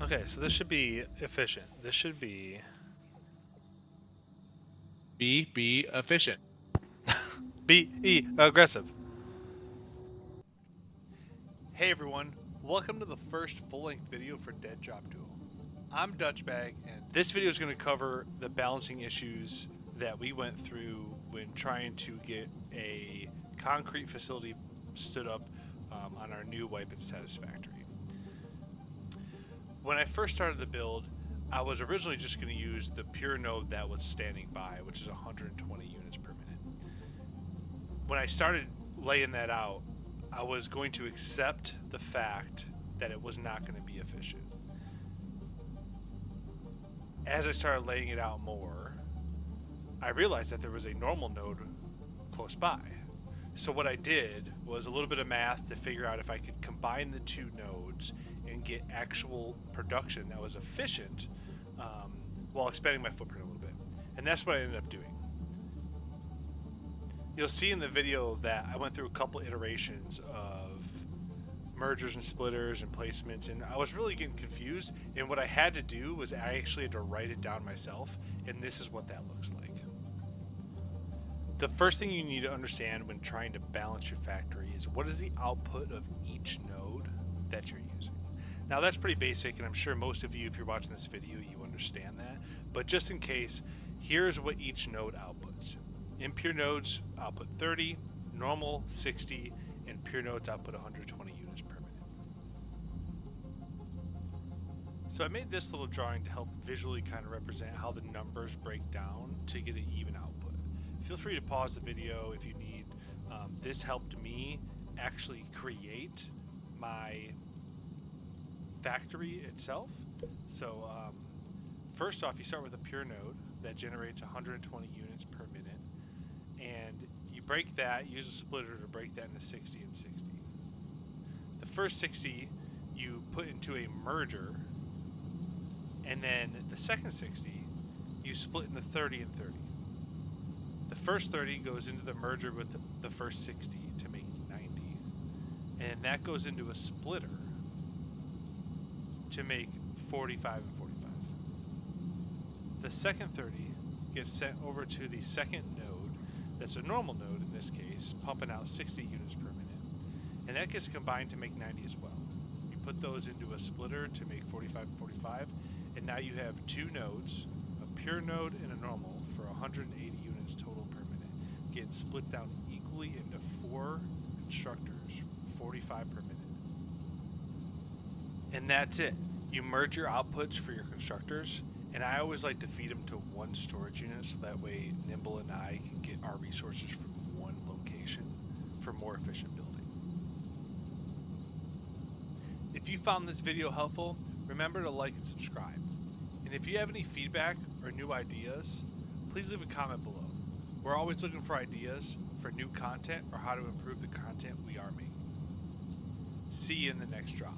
Okay, so this should be efficient. This should be Be efficient. aggressive. Hey everyone, welcome to the first full-length video for Dead Job Duo. I'm Dutchbag, and this video is going to cover the balancing issues that we went through when trying to get a concrete facility stood up on our new Wipe It Satisfactory. When I first started the build, I was originally just going to use the pure node that was standing by, which is 120 units per minute. When I started laying that out, I was going to accept the fact that it was not going to be efficient. As I started laying it out more, I realized that there was a normal node close by. So what I did was a little bit of math to figure out if I could combine the two nodes and get actual production that was efficient while expanding my footprint a little bit. And that's what I ended up doing. You'll see in the video that I went through a couple iterations of mergers and splitters and placements, and I was really getting confused, and what I had to do was I actually had to write it down myself, and this is what that looks like. The first thing you need to understand when trying to balance your factory is what is the output of each node that you're using. Now that's pretty basic, and I'm sure most of you, if you're watching this video, you understand that, but just in case, here's what each node outputs. Impure nodes output 30, normal 60, and pure nodes output 120 units per minute. So I made this little drawing to help visually kind of represent how the numbers break down to get an even output. Feel free to pause the video if you need. This helped me actually create my factory itself. So first off, you start with a pure node that generates 120 units per minute. And you break that, use a splitter to break that into 60 and 60. The first 60 you put into a merger, and then the second 60 you split into 30 and 30. The first 30 goes into the merger with the first 60 to make 90, and that goes into a splitter to make 45 and 45. The second 30 gets sent over to the second node. That's a normal node in this case, pumping out 60 units per minute. And that gets combined to make 90 as well. You put those into a splitter to make 45 and 45, and now you have two nodes, a pure node and a normal, for 180 units total per minute, getting split down equally into 4 constructors, 45 per minute. And that's it. You merge your outputs for your constructors, and I always like to feed them to one storage unit so that way Nimble and I can get our resources from one location for more efficient building. If you found this video helpful, remember to like and subscribe. And if you have any feedback or new ideas, please leave a comment below. We're always looking for ideas for new content or how to improve the content we are making. See you in the next drop.